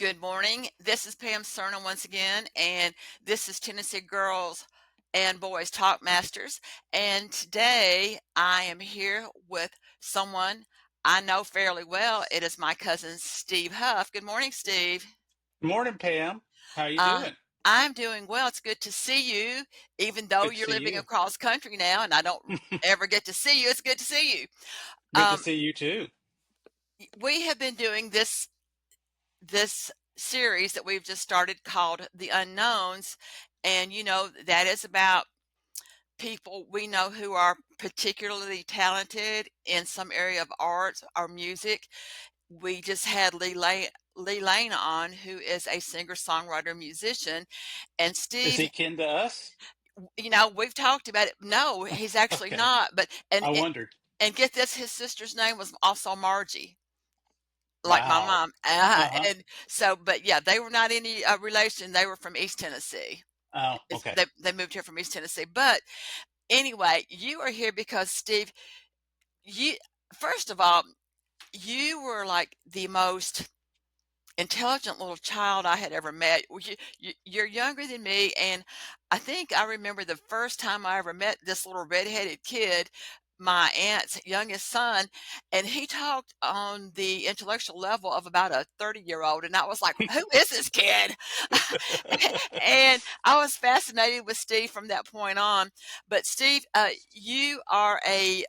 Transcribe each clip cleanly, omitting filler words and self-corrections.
Good morning. This is Pam Cerna once again, and this is Tennessee Girls and Boys Talk Masters. And today I am here with someone I know fairly well. It is my cousin Steve Huff. Good morning, Steve. Morning, Pam. How you Uh, doing? I'm doing well. It's good to see you, even though Good to you're see living you. across country now, and I don't ever get to see you. It's good to see you. Good to Um, see you too. we have been doing this series that we've just started called The Unknowns. And, that is about people we know who are particularly talented in some area of arts or music. We just had Lee Lane on, who is a singer, songwriter, musician. And Is Steve, he kin to us? we've talked about it. No, he's actually Okay. not. But, I wondered. and get this, his sister's name was also Margie, like my Wow. mom. Uh-huh. And so, but yeah, they were not any relation. They were from East Tennessee. Oh, okay. They moved here from East Tennessee. But anyway, you are here because Steve, you first of all, you were like the most intelligent little child I had ever met. You're younger than me, and I think I remember the first time I ever met this little redheaded kid, my aunt's youngest son, and he talked on the intellectual level of about a 30-year-old, and I was like, "Who is this kid?" And I was fascinated with Steve from that point on. But Steve, you are a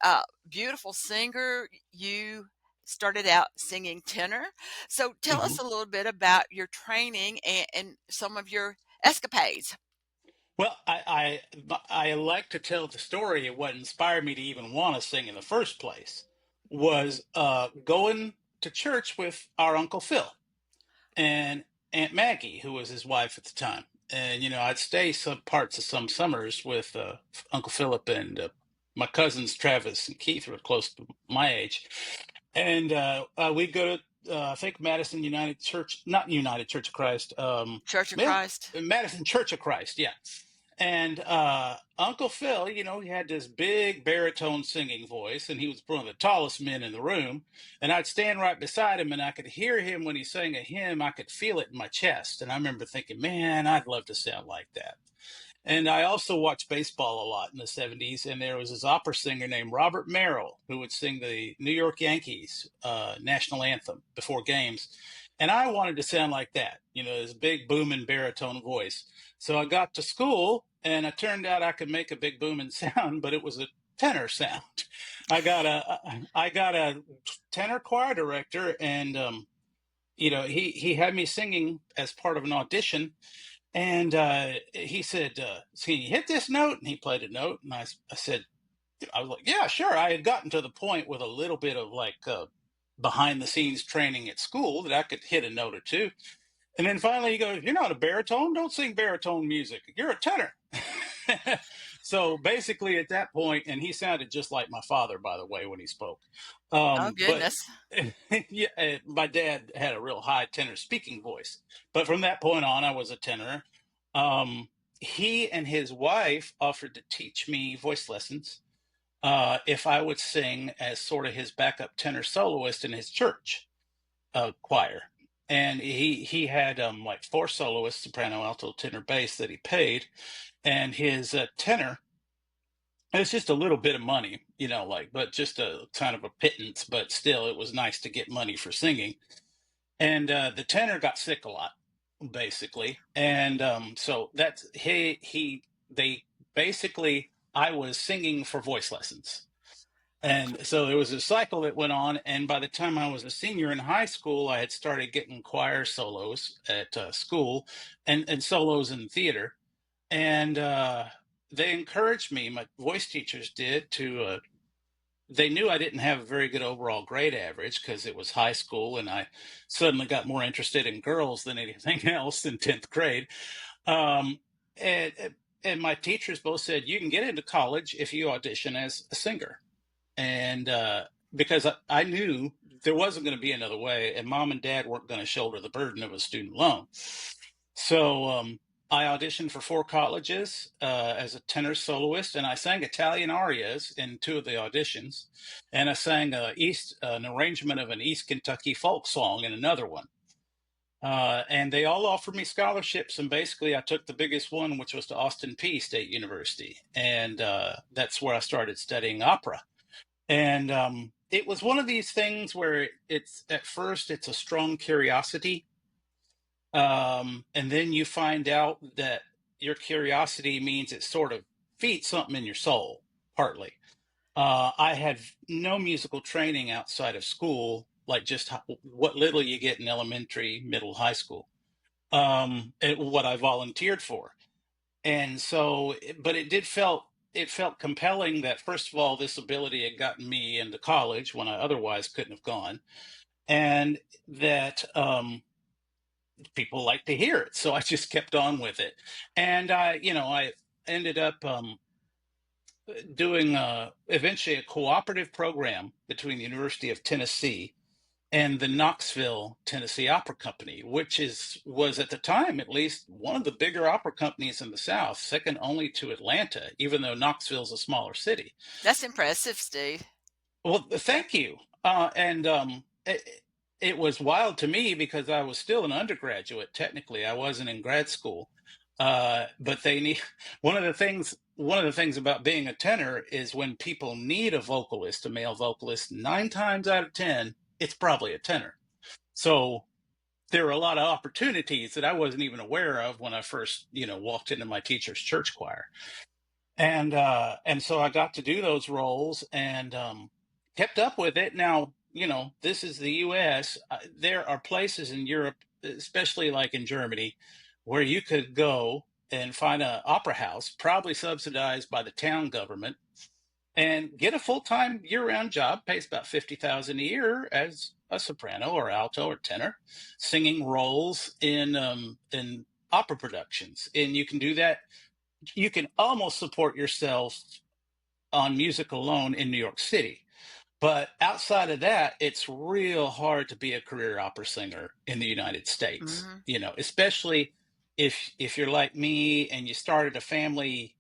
beautiful singer. You started out singing tenor. So tell us Mhm. a little bit about your training and some of your escapades. Well, I like to tell the story of what inspired me to even want to sing in the first place was going to church with our Uncle Phil and Aunt Maggie, who was his wife at the time. And I'd stay some parts of some summers with Uncle Philip and my cousins Travis and Keith were close to my age, and we'd go to I think Madison United Church, not United Church of Christ, Church of yeah, Christ. Madison Church of Christ, yeah. And Uncle Phil, he had this big baritone singing voice, and he was one of the tallest men in the room. And I'd stand right beside him, and I could hear him when he sang a hymn. I could feel it in my chest. And I remember thinking, man, I'd love to sound like that. And I also watched baseball a lot in the 70s. And there was this opera singer named Robert Merrill who would sing the New York Yankees national anthem before games. And I wanted to sound like that, this big booming baritone voice. So I got to school and it turned out I could make a big booming sound, but it was a tenor sound. I got a tenor choir director, and he had me singing as part of an audition, and he said, "Can you hit this note?" And he played a note, and I said, "I was like, yeah, sure." I had gotten to the point with a little bit of like behind the scenes training at school that I could hit a note or two. And then finally he goes, "You're not a baritone. Don't sing baritone music. You're a tenor." So basically, at that point, and he sounded just like my father, by the way, when he spoke. Oh But goodness. yeah, my dad had a real high tenor speaking voice. But from that point on, I was a tenor. Um, he and his wife offered to teach me voice lessons if I would sing as sort of his backup tenor soloist in his church choir. And he had like four soloists: soprano, alto, tenor, bass that he paid, and his tenor. It's just a little bit of money, like, but just a kind of a pittance. But still, it was nice to get money for singing. And the tenor got sick a lot, basically, and so that's they basically I was singing for voice lessons. And so there was a cycle that went on. And by the time I was a senior in high school, I had started getting choir solos at school, and solos in theater. And they encouraged me, my voice teachers did, they knew I didn't have a very good overall grade average because it was high school and I suddenly got more interested in girls than anything else in 10th grade. Um, and, and my teachers both said, you can get into college if you audition as a singer. And because I knew there wasn't going to be another way, and mom and dad weren't going to shoulder the burden of a student loan. So I auditioned for four colleges as a tenor soloist, and I sang Italian arias in two of the auditions, and I sang an arrangement of an East Kentucky folk song in another one. And they all offered me scholarships, and basically I took the biggest one, which was to Austin P State University, and that's where I started studying opera. And it was one of these things where it's at first it's a strong curiosity, and then you find out that your curiosity means it sort of feeds something in your soul, partly. I had no musical training outside of school, like just what little you get in elementary, middle, high school, what I volunteered for. And so, but it felt compelling that first of all, this ability had gotten me into college when I otherwise couldn't have gone, and that people like to hear it. So I just kept on with it, and I ended up doing eventually a cooperative program between the University of Tennessee and the Knoxville, Tennessee Opera Company, which was at the time at least one of the bigger opera companies in the South, second only to Atlanta, even though Knoxville's a smaller city. That's impressive, Steve. Well, thank you. And it was wild to me because I was still an undergraduate. Technically, I wasn't in grad school. But they need one of the things about being a tenor is when people need a vocalist, a male vocalist, 9 times out of 10, it's probably a tenor. So there were a lot of opportunities that I wasn't even aware of when I first, walked into my teacher's church choir. And so I got to do those roles and kept up with it. Now, this is the US. There are places in Europe, especially like in Germany, where you could go and find an opera house, probably subsidized by the town government, and get a full-time year-round job. Pays about 50,000 a year as a soprano or alto or tenor, singing roles in opera productions. And you can do that. You can almost support yourself on music alone in New York City. But outside of that, it's real hard to be a career opera singer in the United States, Hmm. especially if you're like me and you started a family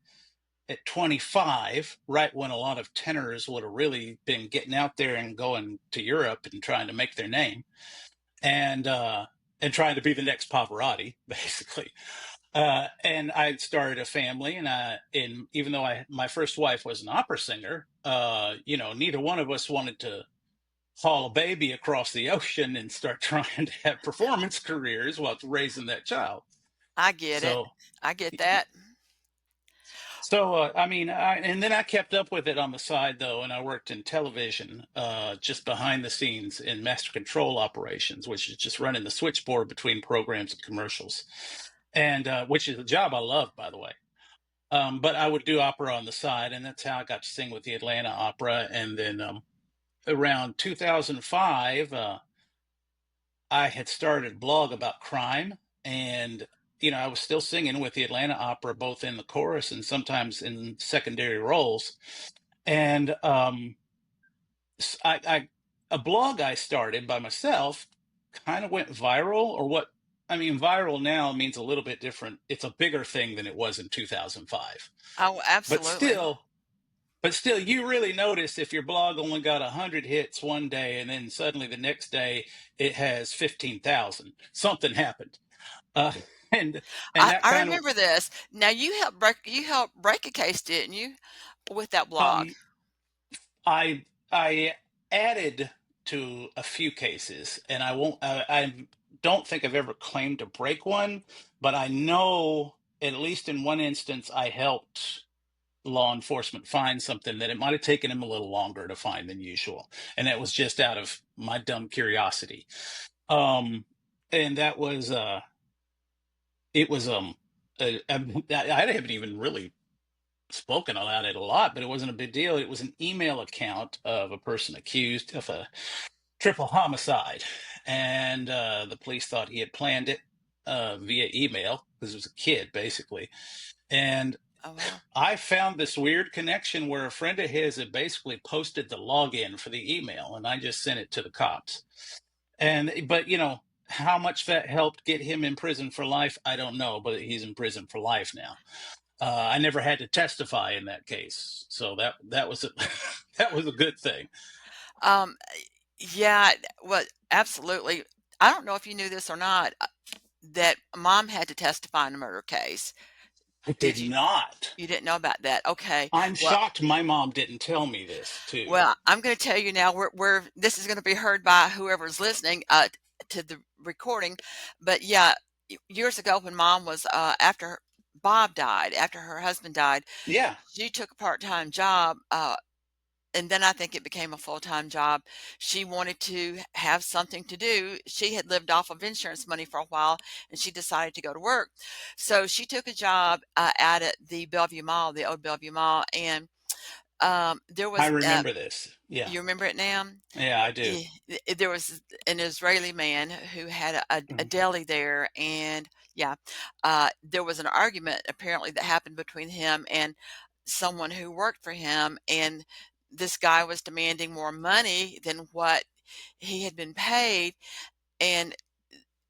at 25, right when a lot of tenors would have really been getting out there and going to Europe and trying to make their name and and trying to be the next Pavarotti, basically. And I started a family, and even though my first wife was an opera singer, neither one of us wanted to haul a baby across the ocean and start trying to have performance careers while raising that child. I get it. So, I get that. I mean, and then I kept up with it on the side though, and I worked in television, just behind the scenes in master control operations, which is just running the switchboard between programs and commercials, and which is a job I love, by the way. But I would do opera on the side, and that's how I got to sing with the Atlanta Opera. And then around 2005, I had started a blog about crime, and I was still singing with the Atlanta Opera, both in the chorus and sometimes in secondary roles. And I a blog I started by myself kind of went viral, or what I mean, viral now means a little bit different. It's a bigger thing than it was in 2005. Oh, But absolutely. still, you really notice if your blog only got 100 hits one day and then suddenly the next day it has 15,000. Something happened. Uh, and and that I kind of remember this. Now you helped break a case, didn't you, with that blog? um I added to a few cases, and I don't think I've ever claimed to break one, but I know at least in one instance I helped law enforcement find something that it might have taken him a little longer to find than usual, and that was just out of my dumb curiosity. um and that was it was I haven't even really spoken about it a lot, but it wasn't a big deal. It was an email account of a person accused of a triple homicide, and the police thought he had planned it via email because it was a kid basically. And Oh wow. I found this weird connection where a friend of his had basically posted the login for the email, and I just sent it to the cops. But how much that helped get him in prison for life, I don't know, but he's in prison for life now. I never had to testify in that case, so that was a, that was a good thing. Um, yeah, well, absolutely. I don't know if you knew this or not. that mom had to testify in a murder case. I Did did you? not. You didn't know about that? Okay. I'm Well, shocked my mom didn't tell me this too. well, I'm going to tell you now. Where this is going to be heard by whoever's listening to the recording. But yeah, years ago when mom was after Bob died, after her husband died, Yeah, she took a part-time job. And then I think it became a full-time job. She wanted to have something to do. She had lived off of insurance money for a while, and she decided to go to work. So she took a job out at the Bellevue Mall, the old Bellevue Mall, and there I was remember this. Yeah, you remember it now? yeah, I do. Eh, there was an Israeli man who had a Mhm. deli there, and yeah, there was an argument apparently that happened between him and someone who worked for him, and this guy was demanding more money than what he had been paid, and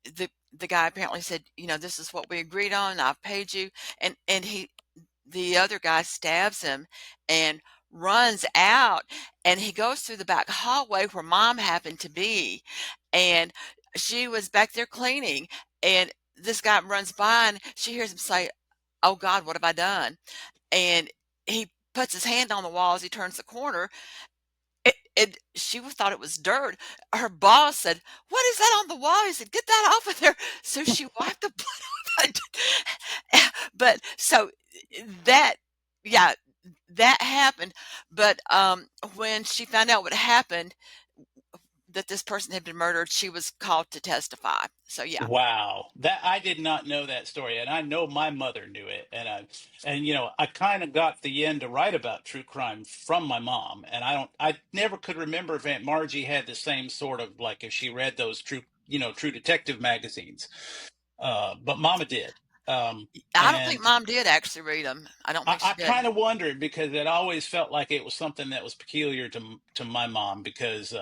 the guy apparently said, you know, this is what we agreed on. I've paid you, and the other guy stabs him and runs out, and he goes through the back hallway where mom happened to be, and she was back there cleaning, and this guy runs by and she hears him say, oh God, what have I done? And he puts his hand on the wall as he turns the corner. She thought it was dirt. Her boss said, what is that on the wall? He said, get that off of there. So she wiped the blood off. But so that, yeah, that happened. But when she found out what happened, that this person had been murdered, she was called to testify. So yeah. Wow, that I did not know that story, and I know my mother knew it, and I kind of got the end to write about true crime from my mom, and I never could remember if Aunt Margie had the same sort of like if she read those true detective magazines, but Mama did, I don't think and mom did actually read them. I don't think I she did. kind of wondered because it always felt like it was something that was peculiar to my mom because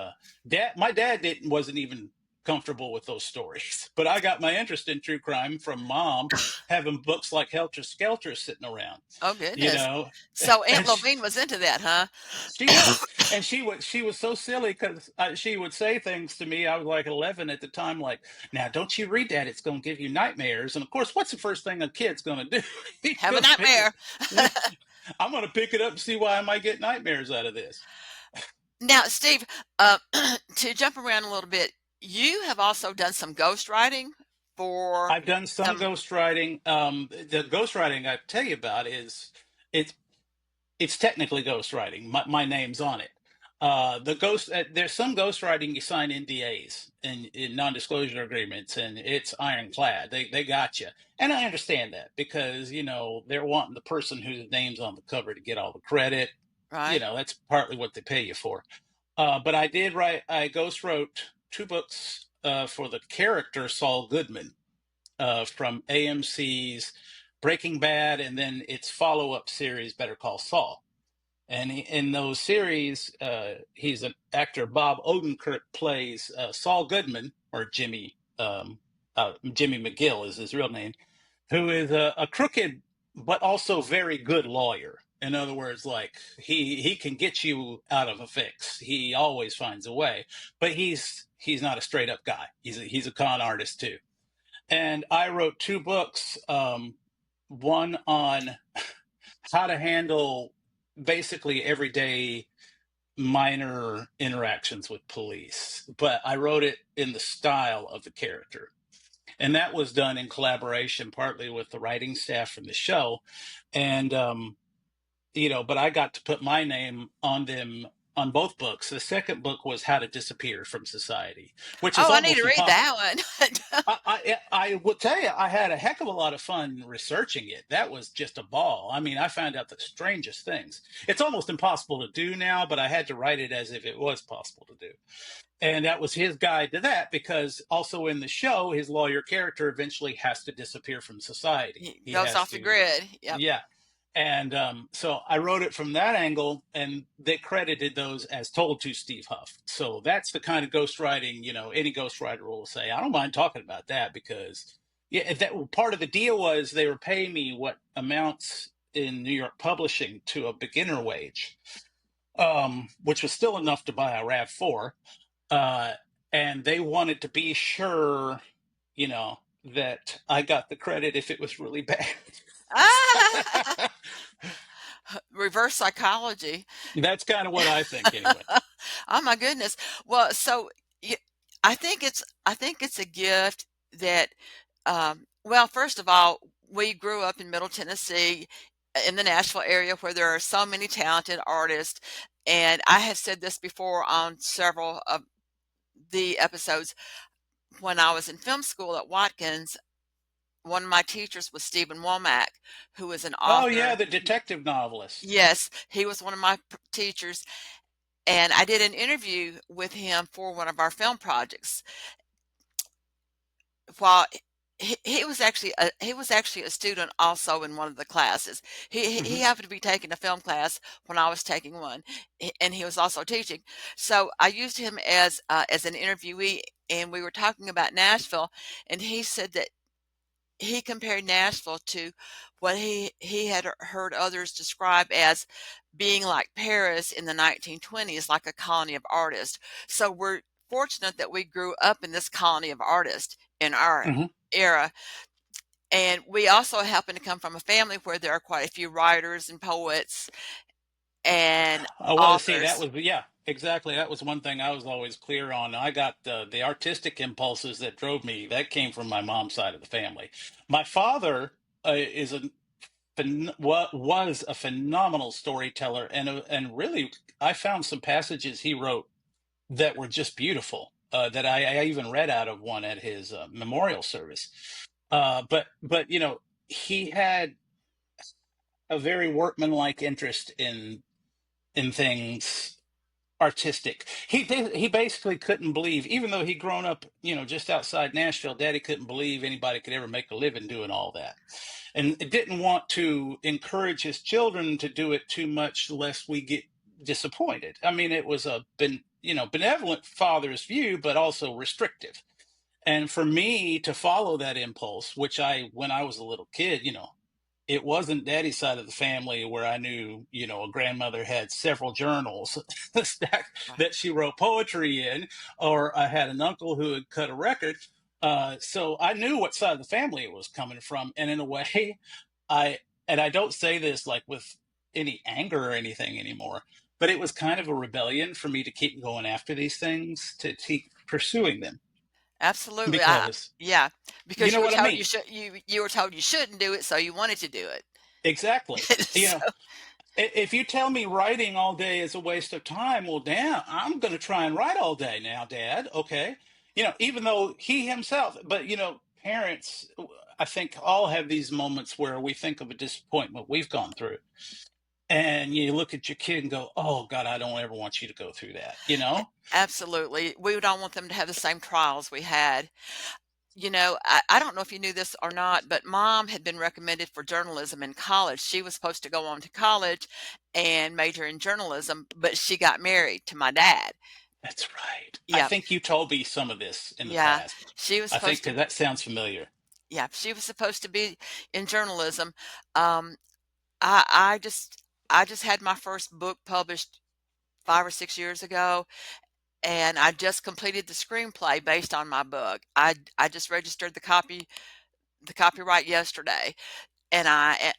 my dad wasn't even comfortable with those stories, but I got my interest in true crime from mom having books like Helter Skelter sitting around, Oh you goodness. know, So Aunt and Levine was into that, huh? she was, and she was so silly because she would say things to me. I was like 11 at the time, like, "Now, don't you read that? It's going to give you nightmares." And of course, what's the first thing a kid's going to do? He's Have a going to pick it. nightmare. I'm going to pick it up and see why I might get nightmares out of this. Now, Steve, to jump around a little bit, you have also done some ghostwriting for I've done some some. ghostwriting. The ghostwriting I tell you about is it's it's technically ghostwriting. My name's on it. There's some ghostwriting you sign NDAs and in non-disclosure agreements, and it's ironclad. They got you, and I understand that because they're wanting the person whose name's on the cover to get all the credit. Right? That's partly what they pay you for. But I ghost wrote two books for the character Saul Goodman from AMC's Breaking Bad and then its follow up series, Better Call Saul. And in those series, he's an actor. Bob Odenkirk plays Saul Goodman, or Jimmy McGill is his real name, who is a crooked but also very good lawyer. In other words, like he can get you out of a fix. He always finds a way. But he's not a straight up guy. He's a con artist too. And I wrote two books. One on how to handle basically everyday minor interactions with police, but I wrote it in the style of the character. And that was done in collaboration partly with the writing staff from the show. And, but I got to put my name on them on both books. The second book was How to Disappear from Society, which is Oh, I need almost to read impossible. that one. I will tell you, I had a heck of a lot of fun researching it. That was just a ball. I mean, I found out the strangest things. It's almost impossible to do now, but I had to write it as if it was possible to do. And that was his guide to that because also in the show, his lawyer character eventually has to disappear from society. He He goes has off the to, grid. Yep. yeah. And so I wrote it from that angle, and they credited those as told to Steve Huff. So that's the kind of ghostwriting, any ghostwriter will say, I don't mind talking about that because, yeah, that part of the deal was they were paying me what amounts in New York publishing to a beginner wage, which was still enough to buy a RAV4. Uh, and they wanted to be sure, you know, that I got the credit if it was really bad. Ah, reverse psychology. That's kind of what I think anyway. Oh my goodness. Well, so y- I think it's a gift that well, first of all, we grew up in Middle Tennessee in the Nashville area where there are so many talented artists. And I have said this before on several of the episodes. When I was in film school at Watkins, one of my teachers was Stephen Womack, who was an Oh yeah, author. the detective novelist. Yes, he was one of my teachers. And I did an interview with him for one of our film projects. While he was actually a student also in one of the classes. He Hmm. happened to be taking a film class when I was taking one, and he was also teaching. So I used him as an interviewee, and we were talking about Nashville, and he said that he compared Nashville to what he had heard others describe as being like Paris in the 1920s, like a colony of artists. So we're fortunate that we grew up in this colony of artists in our Hmm. era. And we also happen to come from a family where there are quite a few writers and poets and I want to see that authors. was yeah, exactly. That was one thing I was always clear on. I got the artistic impulses that drove me. That came from my mom's side of the family. My father is a what was a phenomenal storyteller, and really, I found some passages he wrote that were just beautiful. That I even read out of one at his memorial service. But he had a very workmanlike interest in things artistic. He basically couldn't believe, even though he'd grown up, just outside Nashville. Daddy couldn't believe anybody could ever make a living doing all that, and didn't want to encourage his children to do it too much, lest we get disappointed. I mean, it was a benevolent father's view, but also restrictive. And for me to follow that impulse, which when I was a little kid, it wasn't daddy's side of the family where I knew, a grandmother had several journals that, Right. that she wrote poetry in, or I had an uncle who had cut a record. So I knew what side of the family it was coming from. And in a way, I, and I don't say this like with any anger or anything anymore, but it was kind of a rebellion for me to keep going after these things, to keep pursuing them Absolutely. because Yeah, you because know you were what I told mean? you were told you shouldn't do it, so you wanted to do Exactly. it. You So, know, if you tell me writing all day is a waste of time, well, damn, I'm going to try and write all day now, Dad. Okay. Even though he himself, but, parents, I think all have these moments where we think of a disappointment we've gone through. And you look at your kid and go, oh, God, I don't ever want you to go through that, you know? absolutely. We don't want them to have the same trials we had. I don't know if you knew this or not, but mom had been recommended for journalism in college. She was supposed to go on to college and major in journalism, but she got married to my dad. That's right. I Yeah, think you told me some of this in the yeah. past. She was I think supposed to, because that sounds familiar. yeah, she was supposed to be in journalism. Um, I just had my first book published 5 or 6 years ago, and I just completed the screenplay based on my book. I just registered the copyright yesterday, and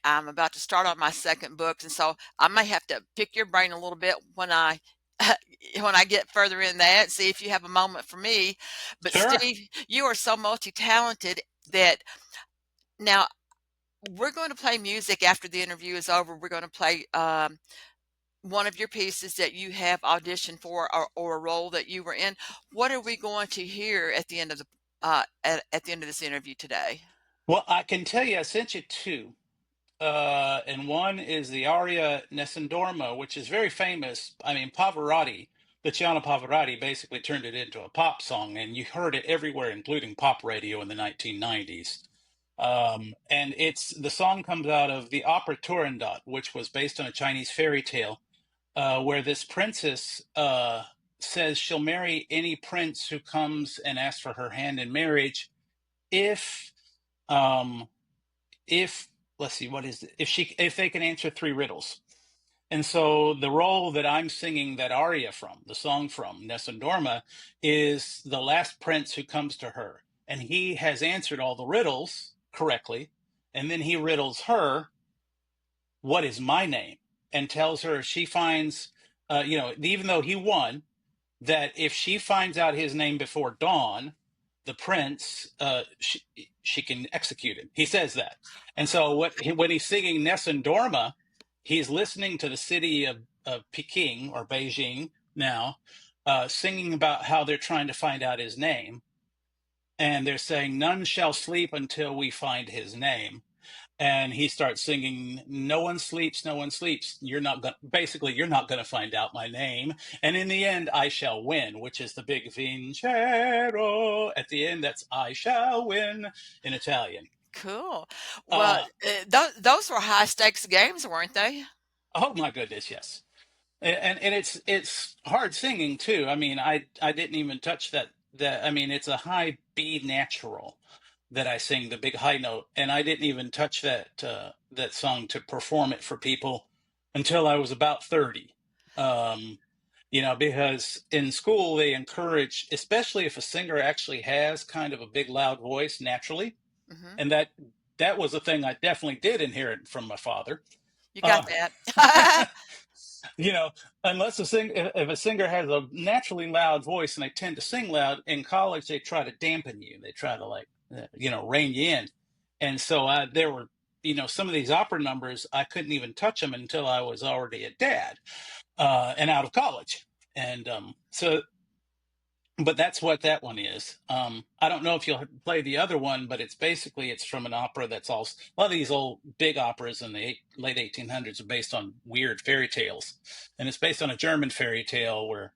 I'm about to start on my second book, and so I may have to pick your brain a little bit when I when I get further in that, see if you have a moment for me. But Sure. Steve, you are so multi-talented that now we're going to play music after the interview is over. We're going to play one of your pieces that you have auditioned for, or a role that you were in. What are we going to hear at the end of at the end of this interview today? Well, I can tell you, I sent you two. And one is the aria Nessun which is very famous. I mean, Pavarotti, Luciano Pavarotti, basically turned it into a pop song, and you heard it everywhere, including pop radio in the 1990s. And the song comes out of the opera Turandot, which was based on a Chinese fairy tale, where this princess says she'll marry any prince who comes and asks for her hand in marriage if um, if let's see, what is it, if they can answer three riddles. And so the role that I'm singing that aria from, the song from Nessun Dorma, is the last prince who comes to her. and he has answered all the riddles correctly, and then he riddles her, "What is my name?" and tells her if she finds, even though he won, that if she finds out his name before dawn, the prince, she can execute him. He says that. And so when he's singing Nessun Dorma, he's listening to the city of Peking or Beijing now, singing about how they're trying to find out his name. And they're saying, "None shall sleep until we find his name." And he starts singing, "No one sleeps, no one sleeps. You're not going basically you're not going to find out my name, and in the end I shall win," which is the big vincero at the end. That's "I shall win" in Italian. Cool. Well, uh those were high stakes games, weren't they? oh my goodness, yes. And it's hard singing too. I mean, I didn't even touch that. I mean, it's a high B natural that I sing, the big high note, and I didn't even touch that song to perform it for people until I was about 30. Um, because in school they encourage, especially if a singer actually has kind of a big loud voice naturally, Hmm. and that was a thing I definitely did inherit from my father. You got Uh, that. you know, unless if a singer has a naturally loud voice and they tend to sing loud in college, they try to dampen you. They try to like, rein you in. And so there were, some of these opera numbers, I couldn't even touch them until I was already a dad and out of college. And but that's what that one is. I don't know if you'll play the other one, but it's from an opera that's all a lot of these old big operas in the late 1800s are based on weird fairy tales, and it's based on a German fairy tale where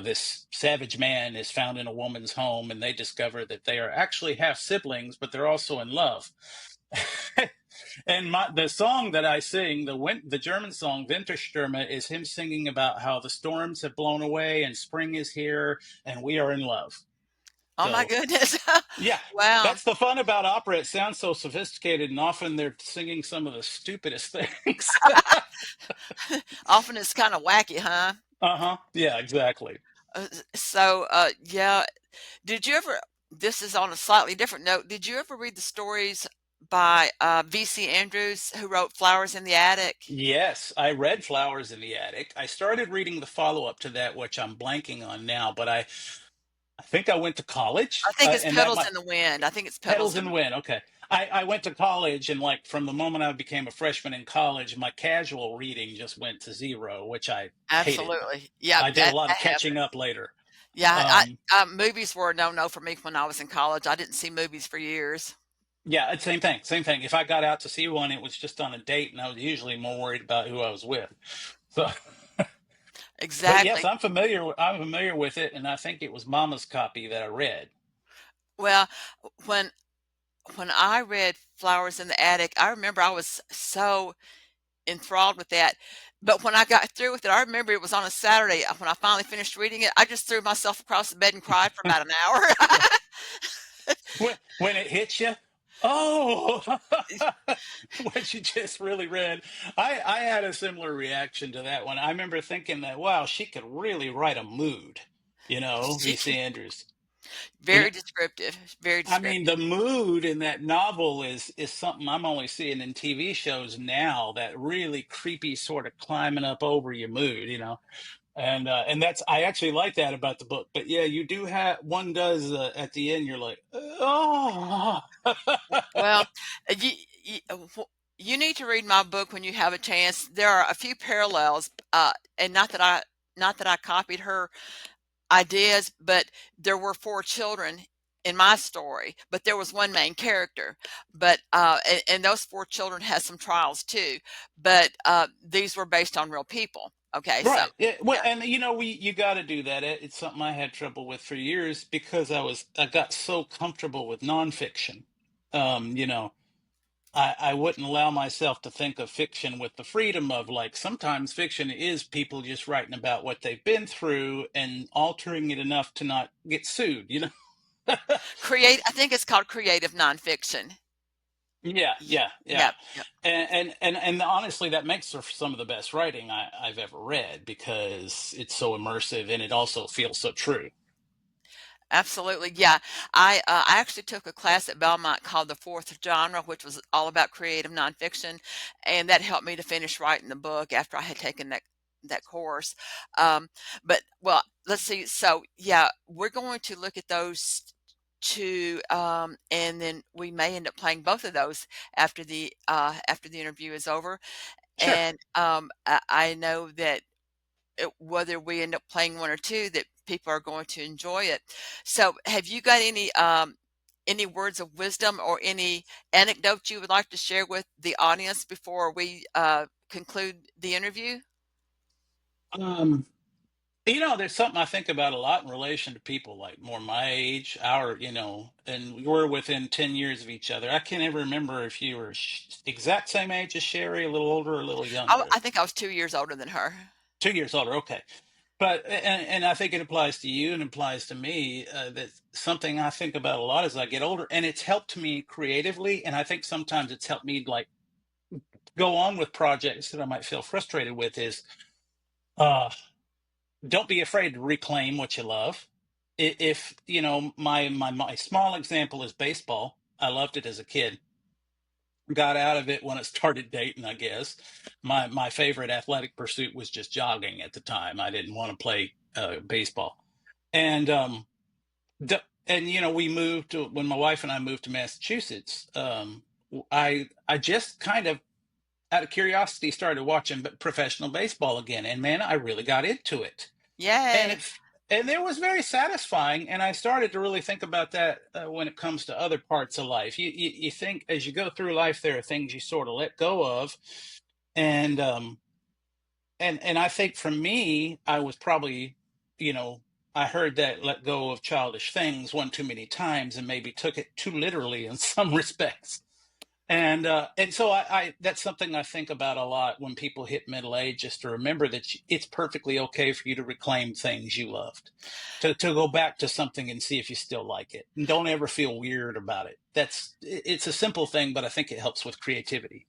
this savage man is found in a woman's home, and they discover that they are actually half siblings, but they're also in love. And the song that I sing, the German song Winterstürme, is him singing about how the storms have blown away and spring is here and we are in love. Oh my So goodness. yeah, Wow. that's the fun about opera. It sounds so sophisticated, and often they're singing some of the stupidest things. Often it's kind of wacky, huh? Uh-huh. Yeah, exactly. Yeah. Did you ever, this is on a slightly different note, did you ever read the stories by V.C. Andrews, who wrote Flowers in the Attic? Yes, I read Flowers in the Attic. I started reading the follow-up to that, which I'm blanking on now, but I think I went to I college, think it's and that Petals might in the Wind. I think it's Petals Petals in and the Win. Okay. I went to college, and like from the moment I became a freshman in college, my casual reading just went to zero, which I hated. Absolutely. Yeah, I did a that, lot of that catching happened. up later. Yeah, Um, movies were a no-no for me when I was in college. I didn't see movies for years. yeah, it's same thing. Same thing. If I got out to see one, it was just on a date, and I was usually more worried about who I was with. So, but yes, Exactly. I'm familiar with it, and I think it was Mama's copy that I read. Well, when when I read Flowers in the Attic, I remember I was so enthralled with that. But when I got through with it, I remember it was on a Saturday. When I finally finished reading it, I just threw myself across the bed and cried for about an hour. When it hits you, oh, what you just really read. I had a similar reaction to that one. I remember thinking that, wow, she could really write a mood, She VC can, Andrews. You know, very descriptive, very I mean, descriptive. the mood in that novel is something I'm only seeing in TV shows now. That really creepy sort of climbing up over your mood. And that's I actually like that about the book. But yeah, you do have one does at the end. You're like, oh, Well, you, you, you need to read my book when you have a chance. There are a few parallels, and not that I copied her ideas, but there were four children in my story, but there was one main character. But and those four children had some trials too, but these were based on real people. Okay, so right. Well, yeah, and you got to do that. It's something I had trouble with for years because I got so comfortable with nonfiction. Um, you know, I wouldn't allow myself to think of fiction with the freedom of like sometimes fiction is people just writing about what they've been through and altering it enough to not get sued. create. I think it's called creative nonfiction. Yeah, yeah, yeah. Yep, yep. And honestly, that makes for some of the best writing I've ever read because it's so immersive and it also feels so true. Absolutely. Yeah. I actually took a class at Belmont called the Fourth Genre, which was all about creative nonfiction, and that helped me to finish writing the book after I had taken that course. Um, but well, let's see. So yeah, we're going to look at those two, and then we may end up playing both of those after the interview is over. Sure. And I know that whether we end up playing one or two, that people are going to enjoy it. So, have you got any words of wisdom or any anecdotes you would like to share with the audience before we conclude the interview? Um, there's something I think about a lot in relation to people like more my age, and we're within 10 years of each other. I can't ever remember if you were exact same age as Sherry, a little older, or a little younger. I think I was 2 years older than her. 2 years older, okay. But and I think it applies to you and applies to me. That something I think about a lot as I get older, and it's helped me creatively. And I think sometimes it's helped me like go on with projects that I might feel frustrated with. Is uh, don't be afraid to reclaim what you love. If my small example is baseball. I loved it as a kid. Got out of it when it started dating, I guess. My favorite athletic pursuit was just jogging at the time. I didn't want to play baseball. And we moved to when my wife and I moved to Massachusetts. I just kind of out of curiosity started watching professional baseball again, and man, I really got into it. And Yay! it was very satisfying. And I started to really think about that when it comes to other parts of life. You think as you go through life, there are things you sort of let go of, and I think for me, I was probably, you know, I heard that let go of childish things one too many times and maybe took it too literally in some respects. And so I that's something I think about a lot when people hit middle age, just to remember that it's perfectly okay for you to reclaim things you loved, to go back to something and see if you still like it, and don't ever feel weird about it. It's a simple thing, but I think it helps with creativity.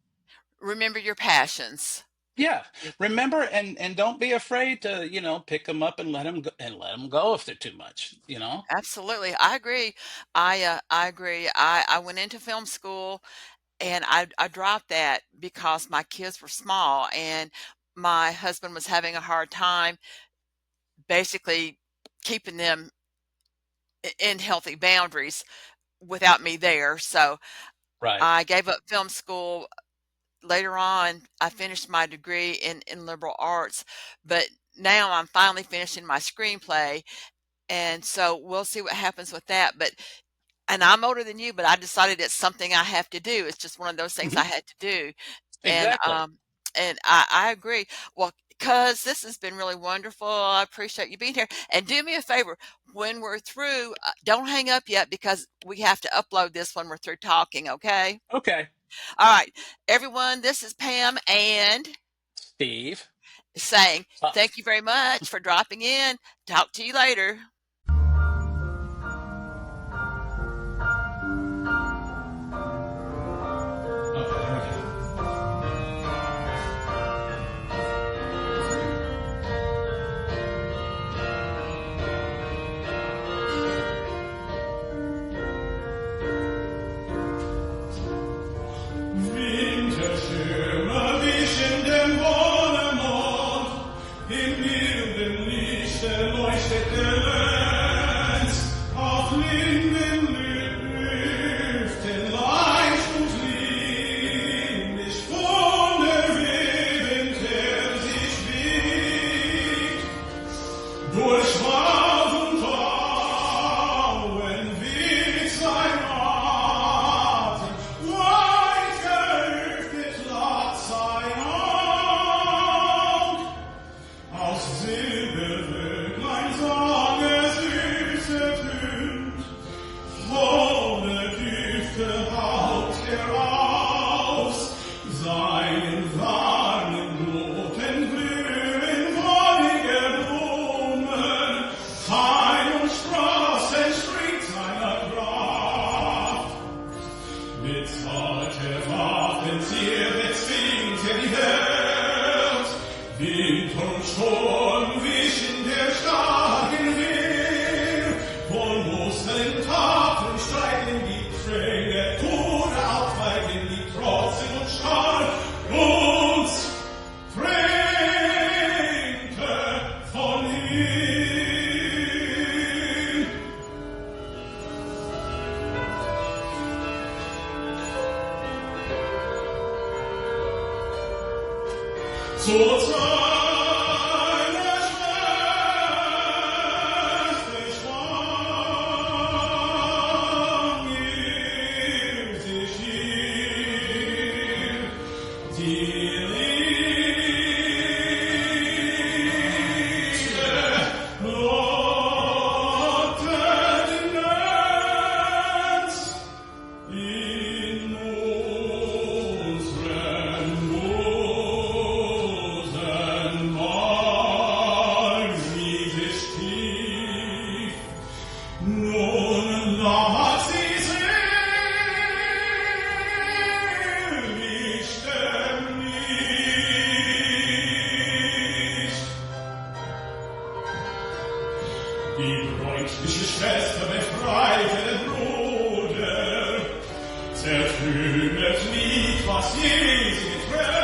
Remember your passions. Yeah, remember, and don't be afraid to pick them up and let them go if they're too much. Absolutely, I agree. I agree. I went into film school, and I dropped that because my kids were small, and my husband was having a hard time basically keeping them in healthy boundaries without me there. So Right. I gave up film school. Later on, I finished my degree in liberal arts, but now I'm finally finishing my screenplay. And so we'll see what happens with that. But and I'm older than you, but I decided it's something I have to do. It's just one of those things I Hmm. had to do. And Exactly. I agree. Well, because this has been really wonderful. I appreciate you being here. And do me a favor, when we're through, don't hang up yet because we have to upload this when we're through talking, okay? Okay. All right. Everyone, this is Pam and Steve. saying Uh, thank you very much for dropping in. Talk to you later. okay, there we go. Winterschimmer wischen dem Wohnemond, im milden Lichte leuchtet der Lenz, auf Linden Lüften leicht und lieblich von der Wind her sich wiegt, durch Wald und Auen weht sein Atem, weit geöffnet lag sein Aug. Aus Silberwölklein sang süße Tönt, volle Düfte haucht aus, seinen warmen Noten blühen wonnige Blumen, fein und sprossen springt seiner Kraft. Mit zarter Waffen zwingt die Welt, Wind und Sturm wischen der starken Wehr, von Die bräutliche Schwester befreite den Bruder, zertrümmert nicht, was je sie getrennt.